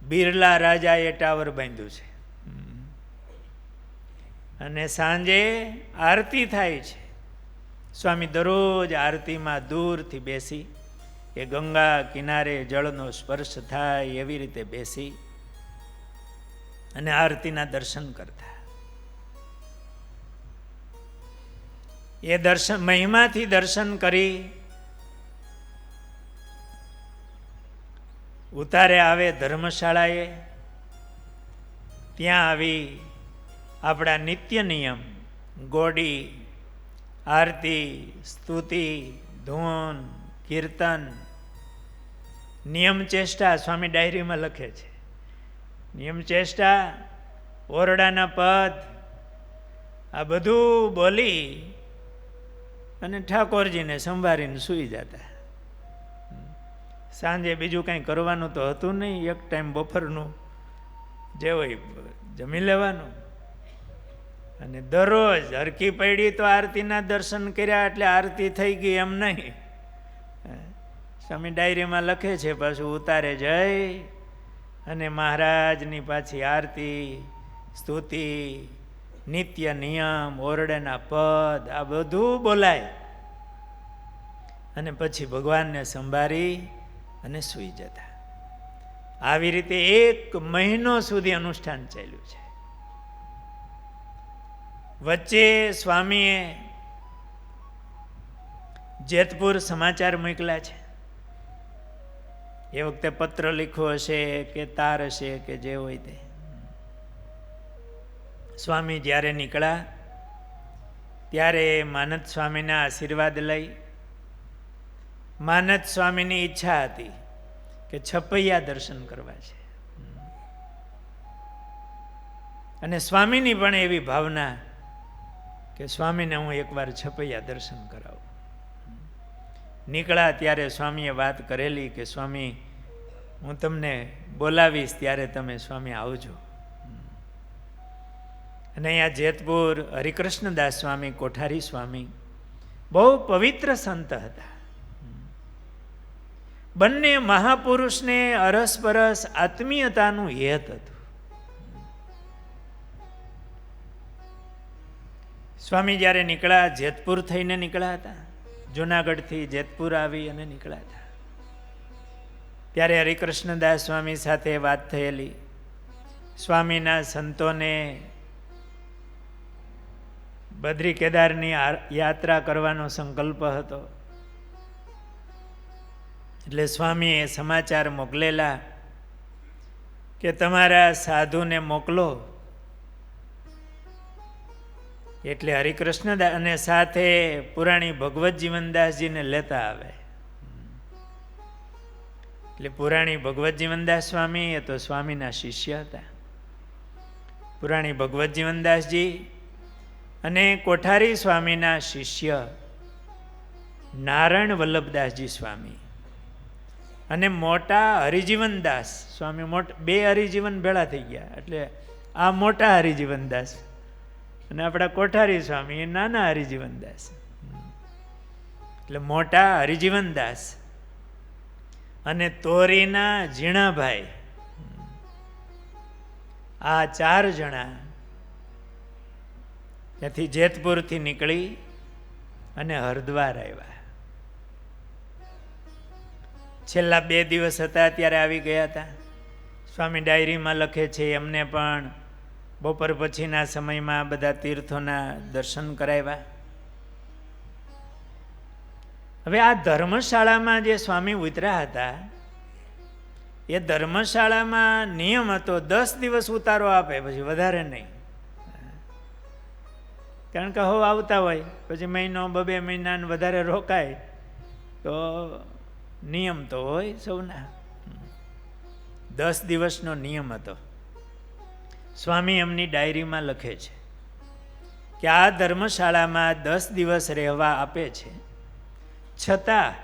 બિરલા રાજાએ ટાવર બાંધ્યું છે અને સાંજે આરતી થાય છે. સ્વામી દરરોજ આરતીમાં દૂરથી બેસી, એ ગંગા કિનારે જળનો સ્પર્શ થાય એવી રીતે બેસી અને આરતીના દર્શન કરતા. એ દર્શન મહિમાથી દર્શન કરી ઉતારે આવે ધર્મશાળાએ. ત્યાં આવી આપણા નિત્ય નિયમ ગોડી, આરતી, સ્તુતિ, ધૂન, કીર્તન, નિયમ ચેષ્ટા સ્વામી ડાયરીમાં લખે છે. નિયમ ચેષ્ટા, ઓરડાના પદ, આ બધું બોલી અને ઠાકોરજીને સંભાળીને સૂઈ જતા. સાંજે બીજું કાંઈ કરવાનું તો હતું નહીં. એક ટાઈમ બપોરનું જે હોય જમી લેવાનું. અને દરરોજ હરકી પડી તો આરતીના દર્શન કર્યા એટલે આરતી થઈ ગઈ એમ નહીં. સ્વામી ડાયરીમાં લખે છે પાછું ઉતારે જઈ અને મહારાજની પાછી આરતી, સ્તુતિ, નિત્ય નિયમ, ઓરડાના પદ આ બધું બોલાય અને પછી ભગવાનને સંભાળી અને સૂઈ જતા. આવી રીતે 1 મહિનો સુધી અનુષ્ઠાન ચાલ્યું છે. વચ્ચે સ્વામીએ જેતપુર સમાચાર મોકલ્યા છે. એ વખતે પત્ર લખ્યો હશે કે તાર હશે કે જે હોય તે. સ્વામી જ્યારે નીકળ્યા ત્યારે માનદ સ્વામીના આશીર્વાદ લઈ. માનદ સ્વામીની ઈચ્છા હતી કે છપૈયા દર્શન કરવા છે અને સ્વામીની પણ એવી ભાવના કે સ્વામીને હું એકવાર છપૈયા દર્શન કરાવું. નીકળ્યા ત્યારે સ્વામીએ વાત કરેલી કે સ્વામી હું તમને બોલાવીશ ત્યારે તમે સ્વામી આવજો. અને અહીંયા જેતપુર હરિકૃષ્ણદાસ સ્વામી, કોઠારી સ્વામી બહુ પવિત્ર સંત હતા. બંને મહાપુરુષને અરસપરસ આત્મીયતાનું હેત હતું. સ્વામી જ્યારે નીકળ્યા જેતપુર થઈને નીકળ્યા હતા. જુનાગઢથી જેતપુર આવી અને નીકળ્યા હતા ત્યારે હરિકૃષ્ણદાસ સ્વામી સાથે વાત થયેલી. સ્વામીના સંતોને બદ્રી કેદારની યાત્રા કરવાનો સંકલ્પ હતો. એટલે સ્વામીએ સમાચાર મોકલેલા કે તમારા સાધુને મોકલો. એટલે હરિકૃષ્ણ અને સાથે પુરાણી ભગવત જીવનદાસજીને લેતા આવે. એટલે પુરાણી ભગવત જીવનદાસ સ્વામી એ તો સ્વામીના શિષ્ય હતા. પુરાણી ભગવત જીવનદાસજી અને કોઠારી સ્વામીના શિષ્ય નારાયણ વલ્લભદાસજી સ્વામી અને મોટા હરિજીવનદાસ સ્વામી, બે હરિજીવન ભેળા થઈ ગયા. એટલે આ મોટા હરિજીવનદાસ અને આપણા કોઠારી સ્વામી એ નાના હરિજીવનદાસ. એટલે મોટા હરિજીવનદાસ અને તોરીના ઝીણાભાઈ, આ 4 જણા ત્યાંથી જેતપુરથી નીકળી અને હરદ્વાર આવ્યા. છેલ્લા 2 દિવસ હતા ત્યારે આવી ગયા હતા. સ્વામી ડાયરીમાં લખે છે એમને પણ બપોર પછીના સમયમાં બધા તીર્થોના દર્શન કરાવ્યા. હવે આ ધર્મશાળામાં જે સ્વામી ઉતર્યા હતા એ ધર્મશાળામાં નિયમ હતો 10 દિવસ ઉતારો આપે, પછી વધારે નહીં. કારણ કે હવે આવતા હોય પછી મહિનો 2 મહિના વધારે રોકાય તો નિયમ તો હોય સૌના. 10 દિવસનો નિયમ હતો. સ્વામી એમની ડાયરીમાં લખે છે કે આ ધર્મશાળામાં 10 દિવસ રહેવા આપે છે, છતાં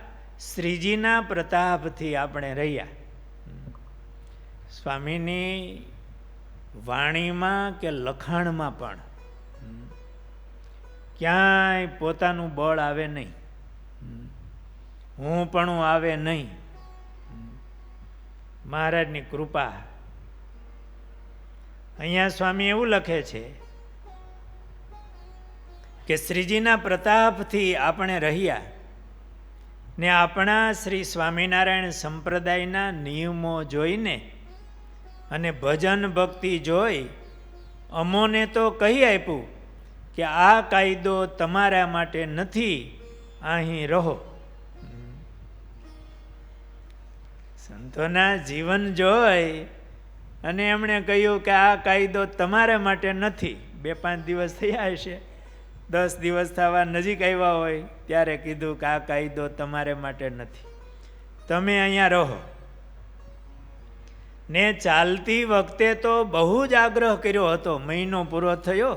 શ્રીજીના પ્રતાપથી આપણે રહ્યા. સ્વામીની વાણીમાં કે લખાણમાં પણ ક્યાંય પોતાનું બળ આવે નહીં, હું પણ આવે નહીં. મહારાજની કૃપા. અહીંયા સ્વામી એવું લખે છે કે શ્રીજીના પ્રતાપથી આપણે રહ્યા ને આપણા શ્રી સ્વામિનારાયણ સંપ્રદાયના નિયમો જોઈને અને ભજન ભક્તિ જોઈ અમોને તો કહી આપ્યું કે આ કાયદો તમારા માટે નથી, અહીં રહો. સંતોના જીવન જોઈ અને એમણે કહ્યું કે આ કાયદો તમારા માટે નથી. 2-5 દિવસ થયા હશે, 10 દિવસ થવા નજીક આવ્યા હોય ત્યારે કીધું કે આ કાયદો તમારે માટે નથી, તમે અહીંયા રહો. ને ચાલતી વખતે તો બહુ જ આગ્રહ કર્યો હતો. મહિનો પૂરો થયો,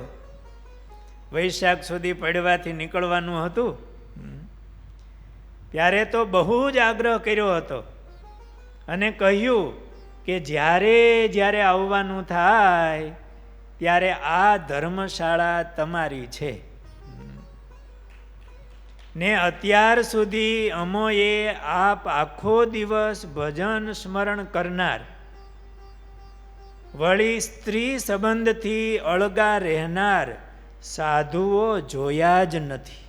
વૈશાખ સુધી પડવાથી નીકળવાનું હતું, ત્યારે તો બહુ જ આગ્રહ કર્યો હતો અને કહ્યું કે જ્યારે જ્યારે આવવાનું થાય ત્યારે આ ધર્મશાળા તમારી છે. ને અત્યાર સુધી અમોએ આપ આખો દિવસ ભજન સ્મરણ કરનાર, વળી સ્ત્રી સંબંધથી અળગા રહેનાર સાધુઓ જોયા જ નથી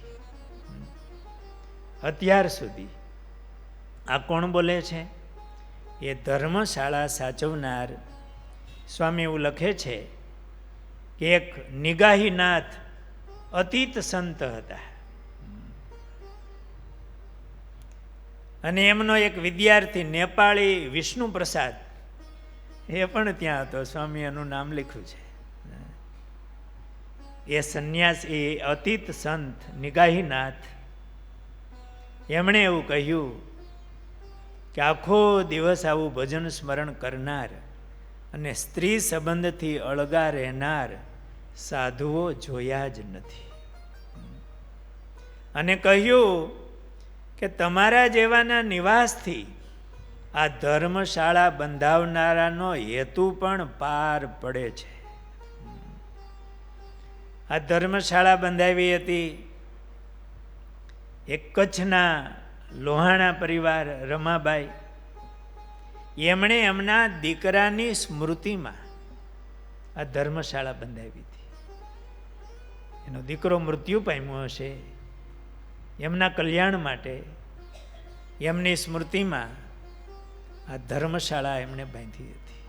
અત્યાર સુધી. આ કોણ બોલે છે? એ ધર્મશાળા સાચવનાર સ્વામી એવું લખે છે કે એક નિગાહીનાથ અતીત સંત હતા અને એમનો એક વિદ્યાર્થી નેપાળી વિષ્ણુ પ્રસાદ એ પણ ત્યાં હતો. સ્વામી એનું નામ લખ્યું છે. એ સંન્યાસ, એ અતીત સંત નિગાહીનાથ, એમણે એવું કહ્યું કે આખો દિવસ આવું ભજન સ્મરણ કરનાર અને સ્ત્રી સંબંધથી અળગા રહેનાર સાધુઓ જોયા જ નથી. અને કહ્યું કે તમારા જેવાના નિવાસથી આ ધર્મશાળા બંધાવનારાનો હેતુ પણ પાર પડે છે. આ ધર્મશાળા બંધાવી હતી એક કચ્છના લોહાણા પરિવાર રમાબાઈ, એમણે એમના દીકરાની સ્મૃતિમાં આ ધર્મશાળા બંધાવી હતી. એનો દીકરો મૃત્યુ પામ્યો હશે, એમના કલ્યાણ માટે એમની સ્મૃતિમાં આ ધર્મશાળા એમણે બાંધી હતી.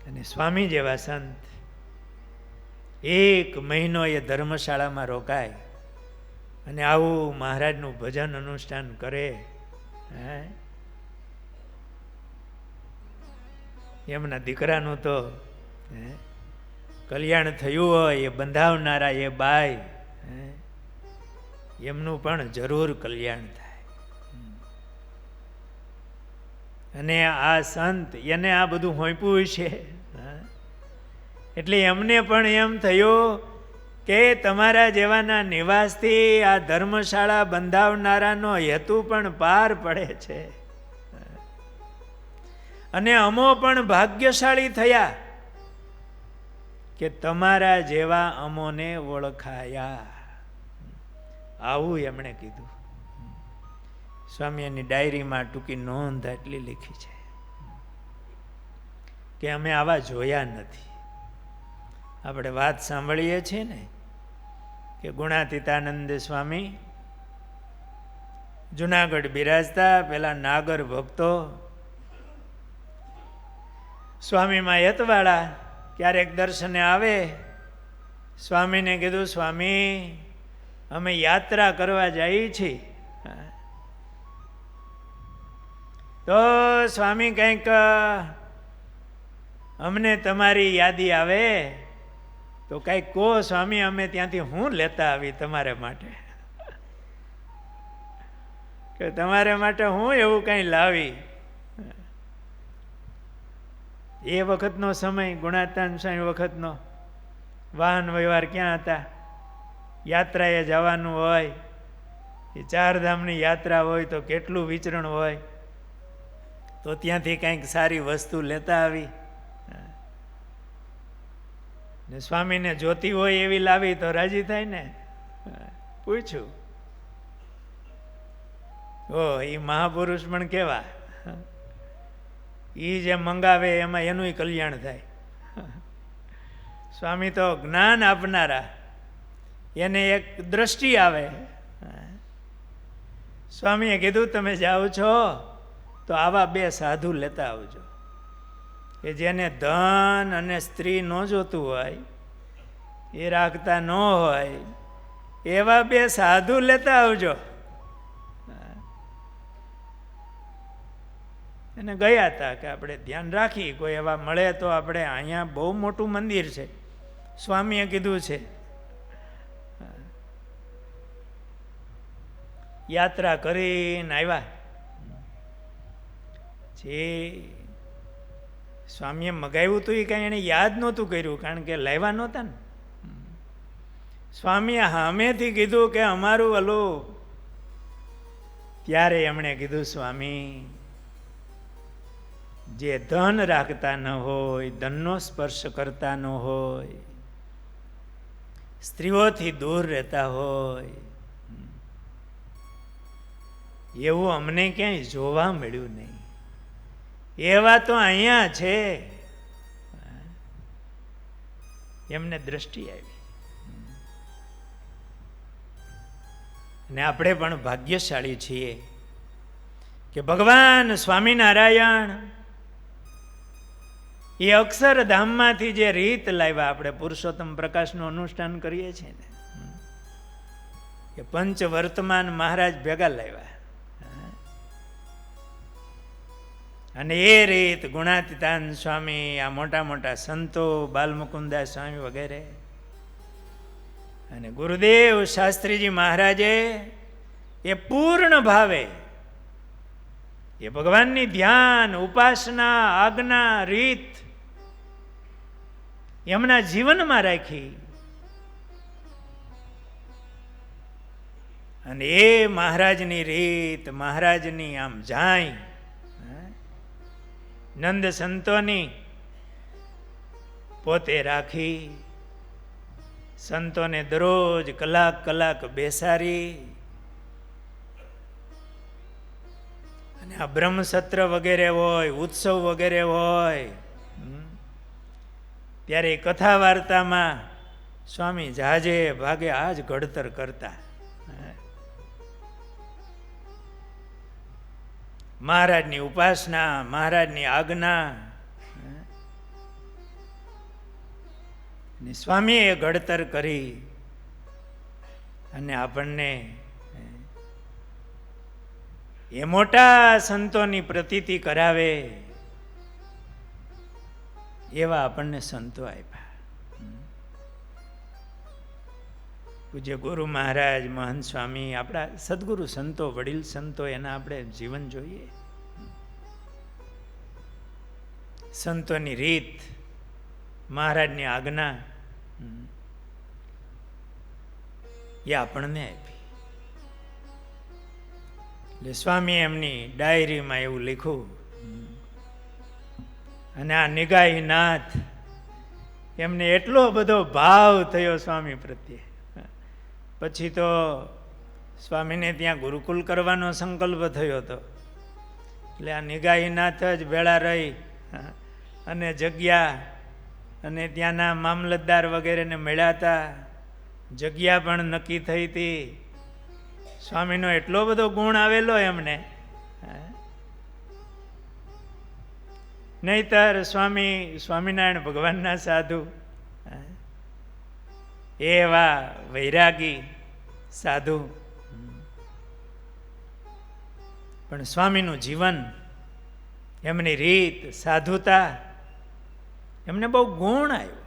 અને સ્વામી જેવા સંત એક મહિનો એ ધર્મશાળામાં રોકાય અને આવું મહારાજનું ભજન અનુષ્ઠાન કરે. એમના દીકરાનું તો કલ્યાણ થયું હોય, એ બંધાવનારા એ બાઈ, એમનું પણ જરૂર કલ્યાણ થાય. અને આ સંત એને આ બધું હોંપ્યું છે, એટલે એમને પણ એમ થયું કે તમારા જેવાના નિવાસથી આ ધર્મશાળા બંધાવનારાનો હેતુ પણ પાર પડે છે. અને અમો પણ ભાગ્યશાળી થયા કે તમારા જેવા અમોને ઓળખાયા. આવું એમણે કીધું. સ્વામીની ડાયરીમાં ટૂંકી નોંધ એટલી લીખી છે કે અમે આવા જોયા નથી. આપણે વાત સાંભળીએ છીએ ને કે ગુણાતીતાનંદ સ્વામી જુનાગઢ બિરાજતા, પેલા નાગર ભક્તો સ્વામીમાં યતવાળા ક્યારેક દર્શને આવે. સ્વામીને કીધું, સ્વામી અમે યાત્રા કરવા જઈએ છીએ. તો સ્વામી કંઈક અમને તમારી યાદી આવે તો કંઈક કહો સ્વામી, અમે ત્યાંથી હું લેતા આવી તમારે માટે, કે તમારે માટે હું એવું કંઈ લાવી. એ વખતનો સમય ગુણાતીતાનંદ સ્વામી વખતનો વાહન વ્યવહાર ક્યાં હતા? યાત્રાએ જવાનું હોય, એ ચારધામની યાત્રા હોય તો કેટલું વિચરણ હોય, તો ત્યાંથી કંઈક સારી વસ્તુ લેતા આવી. ને સ્વામીને જોતી હોય એવી લાવી તો રાજી થાય ને. પૂછ્યું, ઓ એ મહાપુરુષ પણ કેવા, એ જે મંગાવે એમાં એનું કલ્યાણ થાય. સ્વામી તો જ્ઞાન આપનારા, એને એક દ્રષ્ટિ આવે. સ્વામીએ કીધું, તમે જાઓ છો તો આવા 2 સાધુ લેતા આવજો, કે જેને ધન અને સ્ત્રી ન જોતું હોય, એ રાખતા ન હોય, એવા 2 સાધુ લેતા આવજો. એને ગયા હતા કે આપણે ધ્યાન રાખી, કોઈ એવા મળે તો આપણે, અહીંયા બહુ મોટું મંદિર છે, સ્વામીએ કીધું છે. યાત્રા કરીને આવ્યા. જે સ્વામીએ મગાવ્યું હતું એ કાંઈ એને યાદ નહોતું કર્યું, કારણ કે લાવ્યા નહોતા ને. સ્વામીએ સામેથી કીધું કે અમારું ઓલું. ત્યારે એમણે કીધું, સ્વામી જે ધન રાખતા ન હોય, ધનનો સ્પર્શ કરતા ન હોય, સ્ત્રીઓથી દૂર રહેતા હોય, એવું અમને ક્યાંય જોવા મળ્યું નહીં. એવા તો અહીંયા છે. એમને દ્રષ્ટિ આવી. અને આપણે પણ ભાગ્યશાળી છીએ કે ભગવાન સ્વામિનારાયણ એ અક્ષરધામમાંથી જે રીત લાવ્યા. આપણે પુરુષોત્તમ પ્રકાશનું અનુષ્ઠાન કરીએ છીએ ને, એ પંચ વર્તમાન મહારાજ ભેગા લાવ્યા. અને એ રીત ગુણાતીતાનંદ સ્વામી, આ મોટા મોટા સંતો, બાલમુકુદાસ સ્વામી વગેરે, અને ગુરુદેવ શાસ્ત્રીજી મહારાજે એ પૂર્ણ ભાવે એ ભગવાનની ધ્યાન, ઉપાસના, આજ્ઞા, રીત એમના જીવનમાં રાખી. અને એ મહારાજની રીત, મહારાજની આમ જાય, નંદ સંતોની પોતે રાખી, સંતોને દરરોજ કલાક કલાક બેસાડી, અને આ બ્રહ્મસત્ર વગેરે હોય, ઉત્સવ વગેરે હોય, ત્યારે કથા વાર્તામાં સ્વામી જાજે ભાગે આ જ ઘડતર કરતા. મહારાજની ઉપાસના, મહારાજની આજ્ઞા, અને સ્વામીએ ઘડતર કરી અને આપણને એ મોટા સંતોની પ્રતીતિ કરાવે એવા આપણને સંતો આપ્યા. પૂજ્ય ગુરુ મહારાજ, મહંત સ્વામી, આપણા સદગુરુ સંતો, વડીલ સંતો, એના આપણે જીવન જોઈએ. સંતોની રીત, મહારાજની આજ્ઞા એ આપણને આપી. એટલે સ્વામી એમની ડાયરીમાં એવું લખ્યું. અને આ નિગાહીનાથ, એમને એટલો બધો ભાવ થયો સ્વામી પ્રત્યે. પછી તો સ્વામીને ત્યાં ગુરુકુલ કરવાનો સંકલ્પ થયો હતો. એટલે આ નિગાહીનાથ જ ભેળા રહી અને જગ્યા અને ત્યાંના મામલતદાર વગેરેને મળ્યા હતા. જગ્યા પણ નક્કી થઈ હતી. સ્વામીનો એટલો બધો ગુણ આવેલો એમને. નહીતર સ્વામિનારાયણ ભગવાનના સાધુ, એવા વૈરાગી સાધુ, પણ સ્વામીનું જીવન, એમની રીત, સાધુતા, એમને બહુ ગુણ આવ્યો.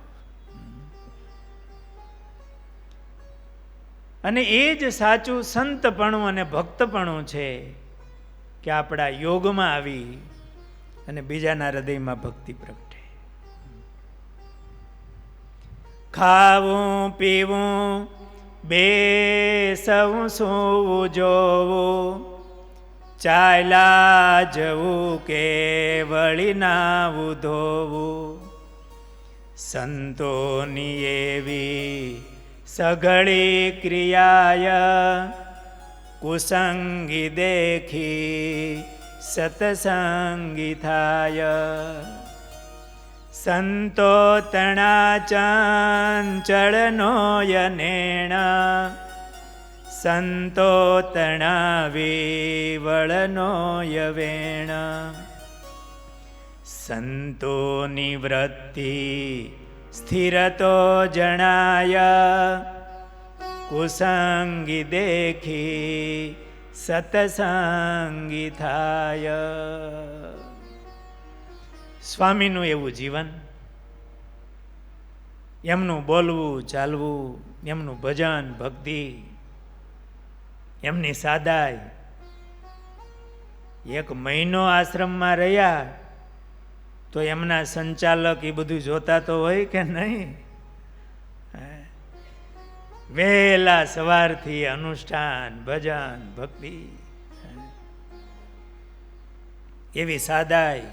અને એ જ સાચું સંતપણું અને ભક્તપણું છે કે આપણા યોગમાં આવી અને બીજાના હૃદયમાં ભક્તિ પ્રગટે. ખાવું પીવું, બેસવું, સૂવું, જોવું, ચાલ્યા જવું કે વળી નાવું ધોવું, સંતોની એવી સઘળી ક્રિયાય કુસંગી દેખી સતસંગી થાય. સંતો તણા ચંચળનો યનેણ, સંતો તણા વિવળનો યવેણ, સંતોની વૃત્તિ સ્થિરતો જણાય કુસંગી દેખી સતસંગી થાય. સ્વામીનું એવું જીવન, એમનું બોલવું ચાલવું, એમનું ભજન ભક્તિ, એમની સાદાઈ. 1 મહિનો આશ્રમમાં રહ્યા તો એમના સંચાલક એ બધું જોતા તો હોય કે નહીં? વહેલા સવારથી અનુષ્ઠાન, ભજન, ભક્તિ, એવી સાદાઈ.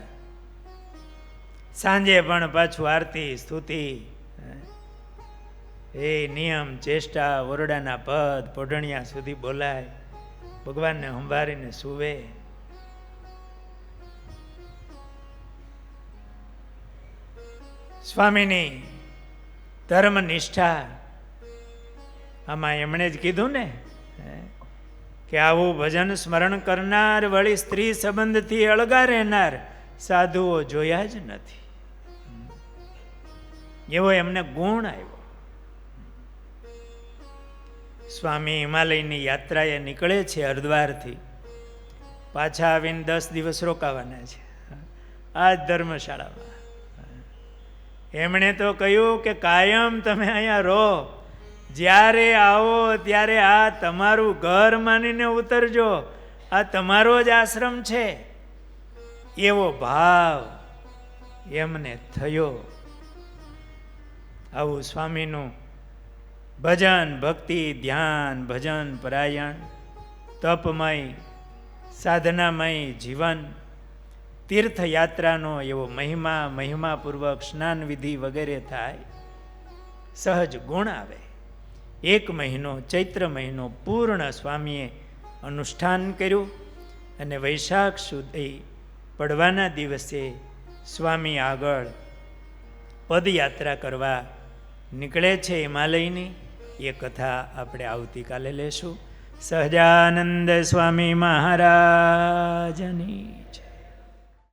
સાંજે પણ પાછું આરતી, સ્તુતિ, એ નિયમ, ચેષ્ટા, ઓરડાના પદ, પોઢણિયા સુધી બોલાય, ભગવાનને સંભાળીને સૂવે. સ્વામીની ધર્મ નિષ્ઠા, આમાં એમણે જ કીધું ને કે આવું ભજન સ્મરણ કરનાર, વળી સ્ત્રી સંબંધથી અળગા રહેનાર સાધુઓ જોયા જ નથી. એવો એમને ગુણ આવ્યો. સ્વામી હિમાલયની યાત્રાએ નીકળે છે હરિદ્વારથી. પાછા આવીને 10 દિવસ રોકાવાના છે આ જ ધર્મશાળામાં. એમણે તો કહ્યું કે કાયમ તમે અહીંયા રહો, જ્યારે આવો ત્યારે આ તમારું ઘર માનીને ઉતરજો, આ તમારો જ આશ્રમ છે. એવો ભાવ એમને થયો. આવું સ્વામીનું ભજન, ભક્તિ, ધ્યાન, ભજન પરાયણ, તપમય, સાધનામય જીવન, તીર્થયાત્રાનો એવો મહિમાપૂર્વક સ્નાન વિધિ વગેરે થાય, સહજ ગુણ આવે. 1 મહિનો, ચૈત્ર મહિનો પૂર્ણ સ્વામીએ અનુષ્ઠાન કર્યું. અને વૈશાખ સુધી પડવાના દિવસે સ્વામી આગળ પદયાત્રા કરવા નીકળે છે હિમાલયની. એ કથા આપણે આવતીકાલે લેશું. સહજાનંદ સ્વામી મહારાજની જય.